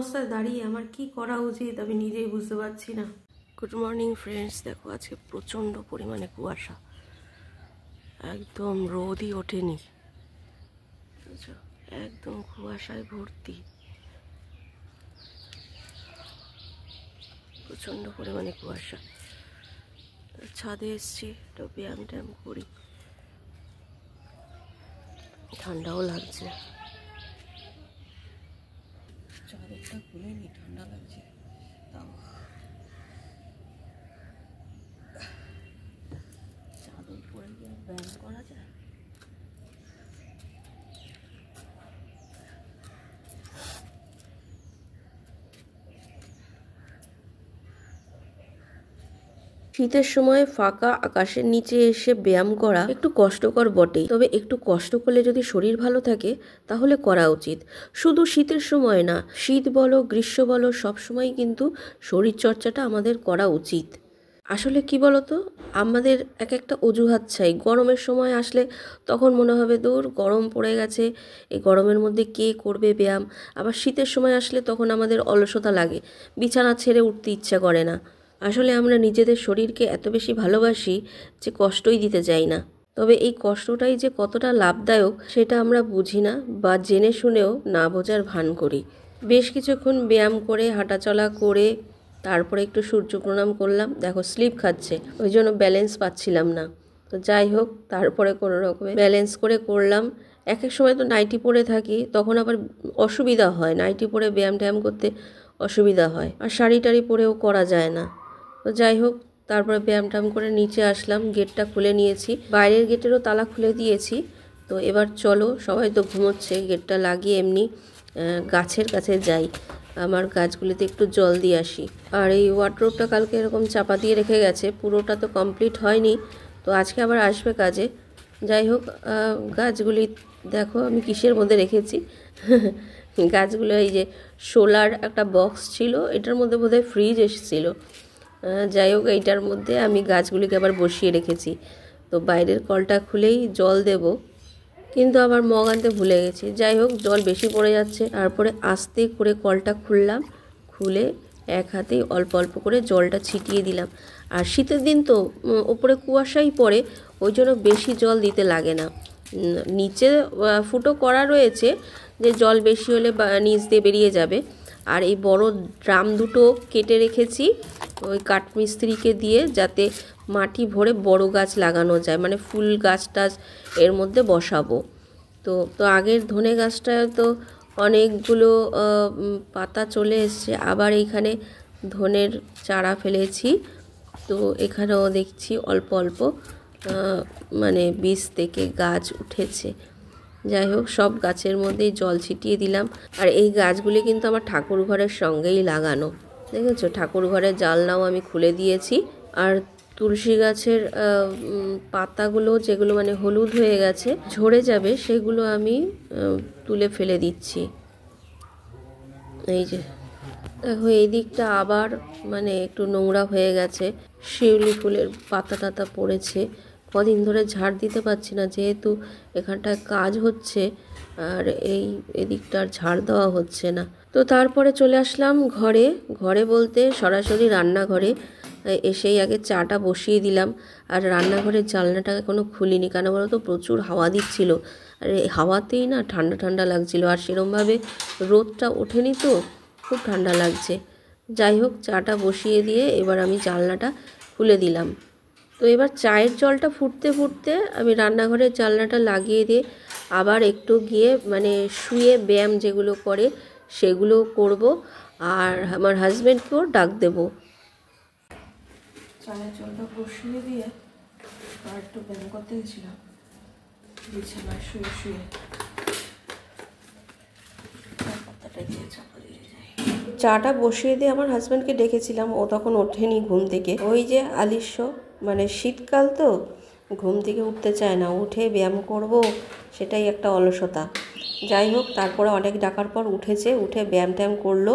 অবস্থায় দাঁড়িয়ে আমার কি করা উচিত আমি নিজেই বুঝতে পারছি না। গুড মর্নিং ফ্রেন্ডস, দেখো আজকে প্রচণ্ড পরিমাণে কুয়াশা, একদম রোদই ওঠেনি, একদম কুয়াশায় ভর্তি, প্রচণ্ড পরিমাণে কুয়াশা। ছাদে এসছি, একটু ব্যায়াম ট্যায়াম করি, ঠান্ডাও লাগছে। চাদরটা খুলে নি, ঠান্ডা লাগছে। চাদর পরে কি আর ব্যায়াম করা যায়? শীতের সময় ফাঁকা আকাশের নিচে এসে ব্যায়াম করা একটু কষ্টকর বটেই, তবে একটু কষ্ট করলে যদি শরীর ভালো থাকে তাহলে করা উচিত। শুধু শীতের সময় না, শীত বলো গ্রীষ্ম বলো, সবসময় কিন্তু শরীর চর্চাটা আমাদের করা উচিত। আসলে কি বলতো, আমাদের এক একটা অজুহাত চাই। গরমের সময় আসলে তখন মনে হবে দূর গরম পড়ে গেছে, এই গরমের মধ্যে কে করবে ব্যায়াম। আবার শীতের সময় আসলে তখন আমাদের অলসতা লাগে, বিছানা ছেড়ে উঠতে ইচ্ছা করে না। আসলে আমরা নিজেদের শরীরকে এত বেশি ভালোবাসি যে কষ্টই দিতে চাই না। তবে এই কষ্টটাই যে কতটা লাভদায়ক সেটা আমরা বুঝি না, বা জেনে শুনেও না বোঝার ভান করি। বেশ কিছুক্ষণ ব্যায়াম করে হাঁটাচলা করে তারপরে একটু সূর্য প্রণাম করলাম। দেখো স্লিপ খাচ্ছে, ওই জন্য ব্যালেন্স পাচ্ছিলাম না। তো যাই হোক, তারপরে কোনো রকমে ব্যালেন্স করে করলাম। এক এক সময় তো নাইটি পরে থাকি, তখন আবার অসুবিধা হয়, নাইটি পরে ব্যায়াম ট্যায়াম করতে অসুবিধা হয়, আর শাড়ি টাড়ি পরেও করা যায় না। তো যাই হোক, তারপরে ব্যায়াম ট্যায়াম করে নিচে আসলাম, গেটটা খুলে নিয়েছি, বাইরের গেটেরও তালা খুলে দিয়েছি। তো এবার চলো, সবাই তো ঘুমোচ্ছে, গেটটা লাগিয়ে এমনি গাছের কাছে যাই, আমার গাছগুলিতে একটু জল দিয়ে আসি। আর এই ওয়ার্ডরোবটা কালকে এরকম চাপা দিয়ে রেখে গেছে, পুরোটা তো কমপ্লিট হয়নি, তো আজকে আবার আসবে কাজে। যাই হোক, গাছগুলি দেখো আমি কিসের মধ্যে রেখেছি। গাছগুলো এই যে সোলার একটা বক্স ছিল, এটার মধ্যে বোধহয় ফ্রিজ এসেছিলো। যাই হোক, এইটার মধ্যে আমি গাছগুলিকে আবার বসিয়ে রেখেছি। তো বাইরের কলটা খুলেই জল দেব, কিন্তু আবার মগ আনতে ভুলে গেছি। যাই হোক, জল বেশি পড়ে যাচ্ছে, তারপরে আস্তে করে কলটা খুললাম, খুলে এক হাতেই অল্প অল্প করে জলটা ছিটিয়ে দিলাম। আর শীতের দিন তো ওপরে কুয়াশাই পড়ে, ওই জন্য বেশি জল দিতে লাগে না। নিচে ফুটো করা রয়েছে যে জল বেশি হলে নিচ দিয়ে বেরিয়ে যাবে। আর এই বড় ড্রাম দুটো কেটে রেখেছি ওই কাঠমিস্ত্রিকে দিয়ে, যাতে মাটি ভরে বড় গাছ লাগানো যায়, মানে ফুল গাছ টাছ এর মধ্যে বসাবো। তো আগের ধনে গাছটায় তো অনেকগুলো পাতা চলে এসছে, আবার এইখানে ধনের চারা ফেলেছি। তো এখানেও দেখছি অল্প অল্প মানে বীজ থেকে গাছ উঠেছে। যাই হোক, সব গাছের মধ্যেই জল ছিটিয়ে দিলাম। আর এই গাছগুলি কিন্তু আমার ঠাকুর ঘরের সঙ্গেই লাগানো, দেখেছো, ঠাকুর ঘরের জানলাও আমি খুলে দিয়েছি। আর তুলসী গাছের পাতাগুলো যেগুলো মানে হলুদ হয়ে গেছে, ঝরে যাবে, সেগুলো আমি তুলে ফেলে দিচ্ছি। এই যে দেখো, এই দিকটা আবার মানে একটু নোংরা হয়ে গেছে, শিউলি ফুলের পাতা টাতা পড়েছে। কদিন ধরে ঝাড় দিতে পারছি না, যেহেতু এখানটায় কাজ হচ্ছে, আর এদিকটা আর ঝাড় দেওয়া হচ্ছে না। তো তারপরে চলে আসলাম ঘরে। ঘরে বলতে সরাসরি রান্নাঘরে এসেই আগে চাটা বসিয়ে দিলাম। আর রান্নাঘরের জানলাটা এখনও খুলিনি, কেন বলো তো, প্রচুর হাওয়া দিচ্ছিল, আর এই হাওয়াতেই না ঠান্ডা ঠান্ডা লাগছিল, আর সেরমভাবে রোদটা ওঠেনি, তো খুব ঠান্ডা লাগছে। যাই হোক, চাটা বসিয়ে দিয়ে এবার আমি জানলাটা খুলে দিলাম। তো এবার চায়ের জলটা ফুটতে ফুটতে আমি রান্নাঘরের জানলাটা লাগিয়ে দিয়ে আবার একটু গিয়ে মানে শুয়ে ব্যায়াম যেগুলো করে সেগুলো করব, আর আমার হাজব্যান্ডকেও ডাক দেব। চায়ের জলটা বসিয়ে দিয়ে আর একটু ব্যায়াম করতে গেছিলাম বিছানায় শুয়ে শুয়ে। চাটা বসিয়ে দিয়ে আমার হাজব্যান্ডকে ডেকেছিলাম, ও তখন ওঠেনি ঘুম থেকে। ওই যে আলিস্য, মানে শীতকাল তো ঘুম থেকে উঠতে চায় না, উঠে ব্যায়াম করব সেটাই একটা অলসতা। যাই হোক, তারপরে অনেক ডাকার পর উঠেছে, উঠে ব্যায়াম ট্যায়াম করলো।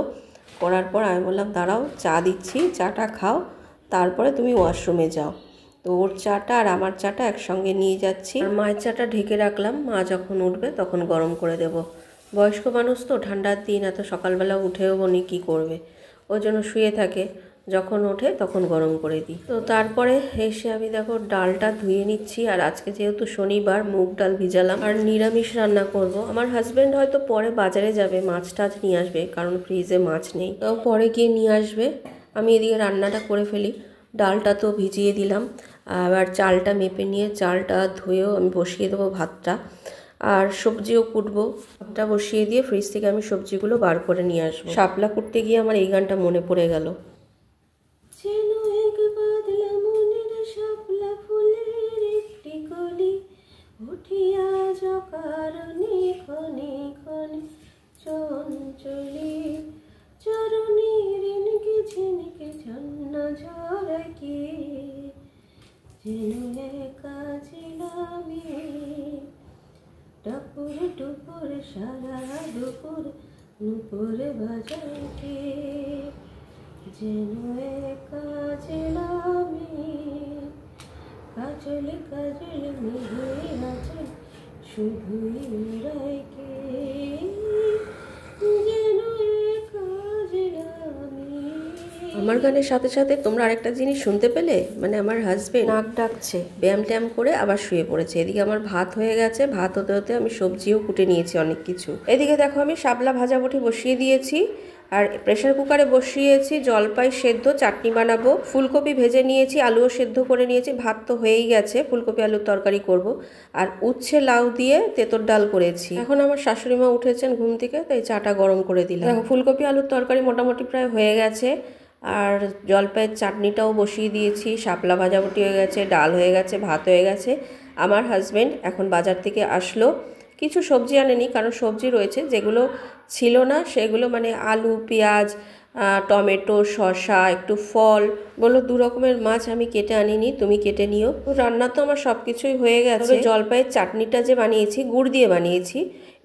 করার পর আমি বললাম দাঁড়াও, চা দিচ্ছি, চাটা খাও, তারপরে তুমি ওয়াশরুমে যাও। তো ওর চাটা আর আমার চাটা একসঙ্গে নিয়ে যাচ্ছি। আর মায়ের চাটা ঢেকে রাখলাম, মা যখন উঠবে তখন গরম করে দেব। বয়স্ক মানুষ তো, ঠান্ডার দিন, এত সকালবেলা উঠেও উনি কী করবে, ওই জন্য শুয়ে থাকে, যখন ওঠে তখন গরম করে দিই। তো তারপরে এসে আমি দেখো ডালটা ধুয়ে নিচ্ছি। আর আজকে যেহেতু শনিবার, মুগ ডাল ভিজালাম আর নিরামিষ রান্না করব। আমার হাজব্যান্ড হয়তো পরে বাজারে যাবে, মাছ টাছ নিয়ে আসবে, কারণ ফ্রিজে মাছ নেই, তো পরে গিয়ে নিয়ে আসবে। আমি এদিকে রান্নাটা করে ফেলি। ডালটা তো ভিজিয়ে দিলাম, আবার চালটা মেপে নিয়ে চালটা ধুয়েও আমি বসিয়ে দেবো ভাতটা। আর সবজিও কুটবো, ভাতটা বসিয়ে দিয়ে ফ্রিজ থেকে আমি সবজিগুলো বার করে নিয়ে আসবো। শাপলা কুটতে গিয়ে আমার এই গানটা মনে পড়ে গেল। যেন এক বাদলা মনের শাপলা ফুলের একটি কলি, উঠিয়া যকারণে ক্ষণে ক্ষণে চঞ্চলি, চরণে রেনকে ঝিনকে ঝন্না ঝরকে, যেন একা ছিলামে টপুর টুপুর সারা দুপুর নুপুর বাজাইতে, যেন একা ছিলামে কাজল কাজল মেঘে আচল শুধুই উড়াইকে, যেন একা ছিলামে। আমার গানের সাথে সাথে তোমরা আরেকটা জিনিস শুনতে পেলে, মানে আমার হাজবেন্ড নাক ডাকছে, ব্যায়াম ট্যাম করে আবার শুয়ে পড়েছে। এদিকে আমার ভাত হয়ে গেছে, ভাত হতে হতে আমি সবজিও কুটে নিয়েছি অনেক কিছু। এদিকে দেখো আমি শাপলা ভাজা বটি বসিয়ে দিয়েছি, আর প্রেসার কুকারে বসিয়েছি জলপাই সেদ্ধ, চাটনি বানাবো। ফুলকপি ভেজে নিয়েছি, আলুও সেদ্ধ করে নিয়েছি, ভাত তো হয়েই গেছে, ফুলকপি আলুর তরকারি করব। আর উচ্ছে লাউ দিয়ে তেঁতর ডাল করেছি। এখন আমার শাশুড়ি মা উঠেছেন ঘুম থেকে, তাই চাটা গরম করে দিলাম। দেখো ফুলকপি আলুর তরকারি মোটামুটি প্রায় হয়ে গেছে, আর জলপাইয়ের চাটনিটাও বসিয়ে দিয়েছি, শাপলা ভাজা বটি হয়ে গেছে, ডাল হয়ে গেছে, ভাত হয়ে গেছে। আমার হাজবেন্ড এখন বাজার থেকে আসলো, কিছু সবজি আনেনি, কারণ সবজি রয়েছে, যেগুলো ছিল না সেগুলো, মানে আলু, পেঁয়াজ, টমেটো, শসা, একটু ফল, বললো 2 রকমের মাছ আমি কেটে আনিনি, তুমি কেটে নিও। তো রান্না তো আমার সব কিছুই হয়ে গেছে। জলপাইয়ের চাটনিটা যে বানিয়েছি, গুড় দিয়ে বানিয়েছি,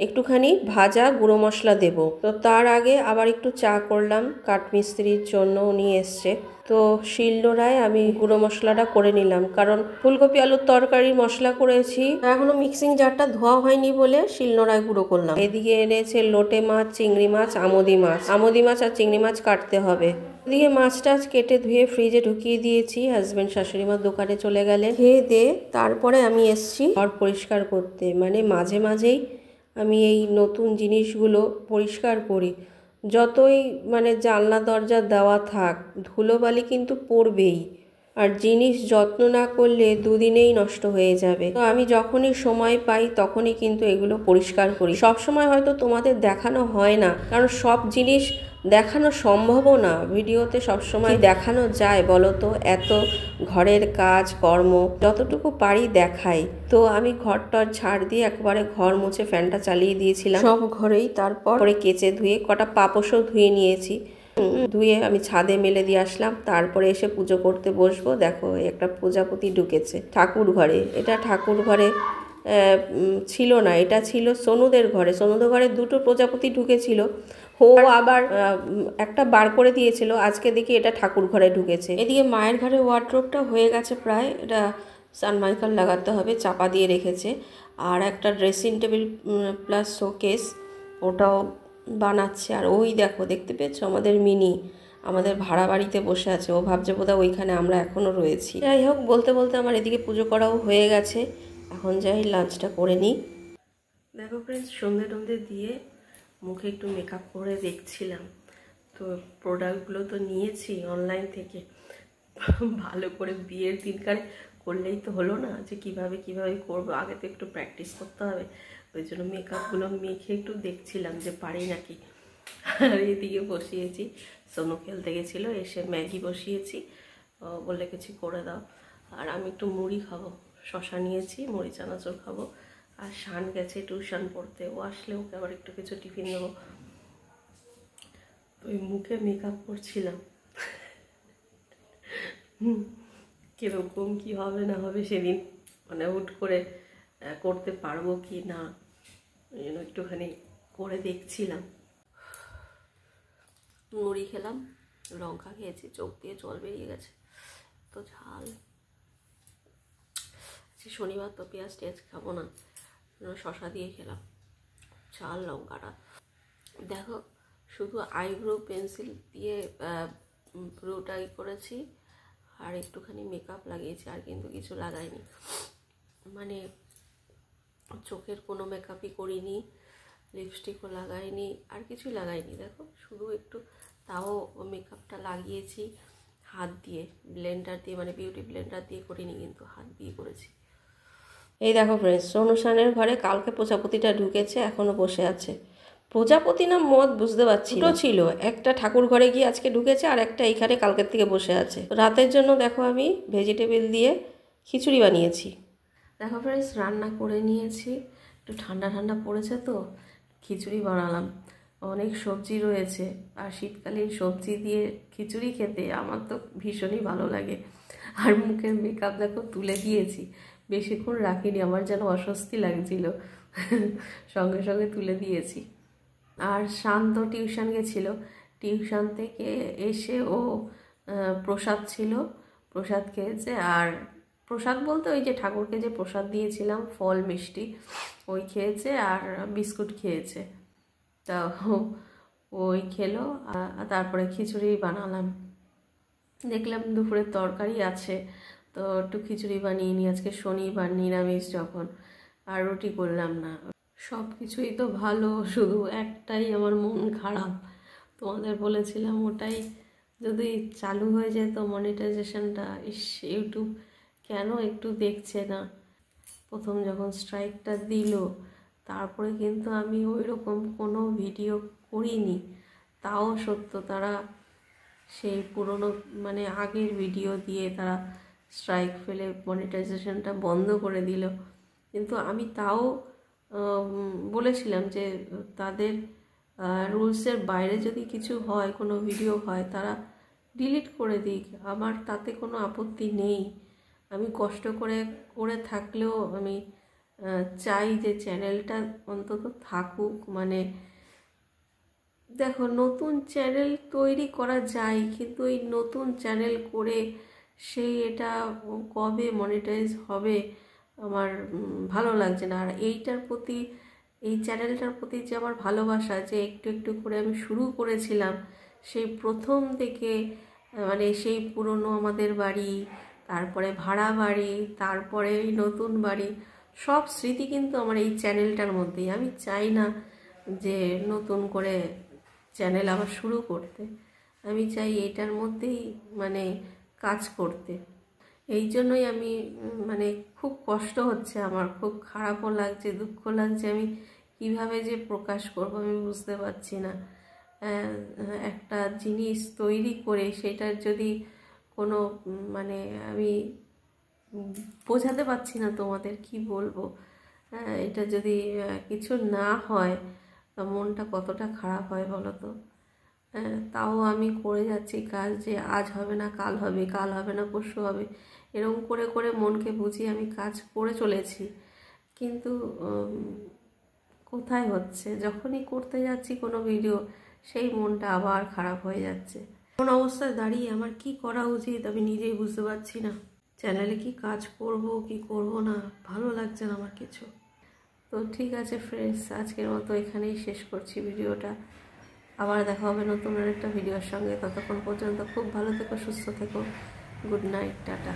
একটুখানি ভাজা গুঁড়ো মশলা দেব। তো তার আগে আবার একটু চা করলাম, কাঠমিস্ত্রির জন্য উনি এসছে, তো শিলনোড়ায় আমি গুঁড়ো মশলাটা করে নিলাম, কারণ ফুলকপি আলুর তরকারির মশলা করেছি, এখনো মিক্সিং জারটা ধোয়া হয়নি বলে শিলনোড়ায় গুঁড়ো করলাম। এদিকে এনেছে লোটে মাছ, চিংড়ি মাছ, আমোদি মাছ আর চিংড়ি মাছ কাটতে হবে। এদিকে মাছ টাছ কেটে ধুয়ে ফ্রিজে ঢুকিয়ে দিয়েছি। হাজব্যান্ড শাশুড়ি মা দোকানে চলে গেলেন, খেয়ে দিয়ে তারপরে আমি এসছি ঘর পরিষ্কার করতে। মানে মাঝে মাঝেই আমি এই নতুন জিনিসগুলো পরিষ্কার করি। যতই মানে জানলা দরজা দেওয়া থাক, ধুলোবালি কিন্তু পড়বেই, আর জিনিস যত্ন না করলে 2 দিনেই নষ্ট হয়ে যাবে। তো আমি যখনই সময় পাই তখনই কিন্তু এগুলো পরিষ্কার করি। সব সময় হয়তো তোমাদের দেখানো হয় না, কারণ সব জিনিস দেখানো সম্ভবও না, ভিডিওতে সবসময় দেখানো যায় বলো তো, এত ঘরের কাজ কর্ম, যতটুকু পারি দেখাই। তো আমি ঘরটার ঝাড় দিয়ে একবারে ঘর মুছে ফ্যানটা চালিয়ে দিয়েছিলাম সব ঘরেই, তারপরে কেচে ধুয়ে কটা পাপোশও ধুয়ে নিয়েছি, ধুয়ে আমি ছাদে মেলে দিয়ে আসলাম। তারপরে এসে পুজো করতে বসবো। দেখো একটা প্রজাপতি ঢুকেছে ঠাকুর ঘরে, এটা ঠাকুর ঘরে ছিল না, এটা ছিল সোনুদের ঘরে। সোনুদের ঘরে 2টো প্রজাপতি ঢুকেছিল, ও আবার একটা বার করে দিয়েছিল, আজকে দেখি এটা ঠাকুর ঘরে ঢুকেছে। এদিকে মায়ের ঘরে ওয়ার্ড্রোবটা হয়ে গেছে প্রায়, এটা সানমাইকাল লাগাতে হবে, চাপা দিয়ে রেখেছে। আর একটা ড্রেসিং টেবিল প্লাস শোকেস, ওটাও বানাচ্ছে। আর ওই দেখো, দেখতে পেয়েছো আমাদের মিনি আমাদের ভাড়া বাড়িতে বসে আছে, ও ভাবছে বোধহয় ওইখানে আমরা এখনও রয়েছি। যাই হোক, বলতে বলতে আমার এদিকে পুজো করাও হয়ে গেছে, এখন যাই লাঞ্চটা করে নিই। দেখো ফ্রেন্ডস, সন্ধে টন্ধে দিয়ে মুখে একটু মেকআপ করে দেখছিলাম, তো প্রোডাক্টগুলো তো নিয়েছি অনলাইন থেকে, ভালো করে বিয়ের দিনকারে করলেই তো হলো না, যে কিভাবে করবো, আগে তো একটু প্র্যাকটিস করতে হবে। ওই জন্য মেকআপগুলো মেখে একটু দেখছিলাম যে পারি নাকি। আর এদিকে বসিয়েছি, সোনু খেলতে গেছিলো, এসে ম্যাগি বসিয়েছি, বললে কিছু করে দাও। আর আমি একটু মুড়ি খাবো, শশা নিয়েছি, মুড়ি চানাচুর খাবো। আর শান গেছে টিউশন পড়তে, ও আসলে ওকে আবার একটু কিছু টিফিন দেবো। ওই মুখে মেকআপ করছিলাম, কিরকম কি হবে না হবে সেদিন, মানে হুট করে করতে পারবো কি না, ওই জন্য একটুখানি করে দেখছিলাম। মুড়ি খেলাম, লঙ্কা খেয়েছি, চোখ দিয়ে জল বেরিয়ে গেছে, তো ঝাল। শনিবার তো পেঁয়াজ টেয়াজ খাবো না, শশা দিয়ে খেলাম। ঝাল লঙ্কাটা। দেখো শুধু আইব্রো পেন্সিল দিয়ে ব্রুটাই করেছি আর একটুখানি মেকআপ লাগিয়েছি, আর কিন্তু কিছু লাগাইনি, মানে চোখের কোনো মেকআপই করিনি, লিপস্টিকও লাগাইনি, আর কিছুই লাগাইনি। দেখো শুধু একটু, তাও মেকআপটা লাগিয়েছি হাত দিয়ে, ব্লেন্ডার দিয়ে, মানে বিউটি ব্লেন্ডার দিয়ে করিনি, কিন্তু হাত দিয়ে করেছি। এই দেখো ফ্রেন্ডস, অনুষ্ঠানের ঘরে কালকে প্রজাপতিটা ঢুকেছে, এখনও বসে আছে। প্রজাপতি না মদ বুঝতে পারছি না, ছিল একটা ঠাকুর ঘরে গিয়ে আজকে ঢুকেছে, আর একটা এইখানে কালকের থেকে বসে আছে। রাতের জন্য দেখো আমি ভেজিটেবল দিয়ে খিচুড়ি বানিয়েছি। দেখো ফ্রেন্ডস, রান্না করে নিয়েছি, একটু ঠান্ডা ঠান্ডা পড়েছে তো খিচুড়ি বানালাম। অনেক সবজি রয়েছে, আর শীতকালীন সবজি দিয়ে খিচুড়ি খেতে আমার তো ভীষণই ভালো লাগে। আর মুখের মেকআপ দেখো তুলে দিয়েছি, বেশিক্ষণ রাখিনি, আমার যেন অস্বস্তি লাগছিল, সঙ্গে সঙ্গে তুলে দিয়েছি। আর শান্ত টিউশন গেছিল, টিউশন থেকে এসে ও প্রসাদ ছিল, প্রসাদ খেয়েছে। আর প্রসাদ বলতে ওই যে ঠাকুরকে যে প্রসাদ দিয়েছিলাম ফল মিষ্টি, ওই খেয়েছে আর বিস্কুট খেয়েছে। তা ওই খেলো, তারপরে খিচুড়ি বানালাম। দেখলাম দুপুরের তরকারি আছে, তো একটু খিচুড়ি বানিয়ে নিই, আজকে শনিবার নিরামিষ যখন, আর রুটি করলাম না। সব কিছুই তো ভালো, শুধু একটাই আমার মন খারাপ। তোমাদের বলেছিলাম ওটাই যদি চালু হয়ে যেত মনিটাইজেশনটা, ইউটিউব কেন একটু দেখছে না। প্রথম যখন স্ট্রাইকটা দিল, তারপরে কিন্তু আমি ওই রকম কোনো ভিডিও করিনি। তাও সত্য, তারা সেই পুরনো মানে আগের ভিডিও দিয়ে তারা স্ট্রাইক ফেলে মনিটাইজেশনটা বন্ধ করে দিল। কিন্তু আমি তাও বলেছিলাম যে তাদের রুলসের বাইরে যদি কিছু হয়, কোনো ভিডিও হয়, তারা ডিলিট করে দিক, আমার তাতে কোনো আপত্তি নেই। আমি কষ্ট করে করে থাকলেও আমি চাই যে চ্যানেলটা অন্তত থাকুক। মানে দেখো, নতুন চ্যানেল তৈরি করা যায়, কিন্তু এই নতুন চ্যানেল করে সেই এটা কবে মনিটাইজ হবে আমার ভালো লাগছে না। আর এইটার প্রতি, এই চ্যানেলটার প্রতি যে আমার ভালোবাসা, যে একটু একটু করে আমি শুরু করেছিলাম সেই প্রথম থেকে, মানে সেই পুরনো আমাদের বাড়ি, তারপরে ভাড়া বাড়ি, তারপরে এই নতুন বাড়ি, সব স্মৃতি কিন্তু আমার এই চ্যানেলটার মধ্যেই। আমি চাই না যে নতুন করে চ্যানেল আবার শুরু করতে, আমি চাই এটার মধ্যেই মানে কাজ করতে। এই জন্যই আমি মানে খুব কষ্ট হচ্ছে আমার, খুব খারাপও লাগছে, দুঃখ লাগছে। আমি কিভাবে যে প্রকাশ করব আমি বুঝতে পারছি না। একটা জিনিস তৈরি করে সেটার যদি কোনো মানে আমি বোঝাতে পারছি না তোমাদের, কি বলবো। এটা যদি কিছু না হয় মনটা কতটা খারাপ হয় বলো তো। তাও আমি করে যাচ্ছি কাজ, যে আজ হবে না কাল হবে, কাল হবে না পরশু হবে, এরকম করে করে মনকে বুঝিয়ে আমি কাজ করে চলেছি। কিন্তু কোথায় হচ্ছে, যখনই করতে যাচ্ছি কোনো ভিডিও, সেই মনটা আবার খারাপ হয়ে যাচ্ছে। কোন অবস্থায় দাঁড়িয়ে আমার কি করা উচিত আমি নিজেই বুঝতে পারছি না। চ্যানেলে কি কাজ করব কি করব না, ভালো লাগছে না আমার কিছু। তো ঠিক আছে ফ্রেন্ডস, আজকের মতো এখানেই শেষ করছি ভিডিওটা। আবার দেখা হবে নতুন আরেকটা ভিডিওর সঙ্গে। ততক্ষণ পর্যন্ত খুব ভালো থেকো, সুস্থ থেকো। Good night, tata.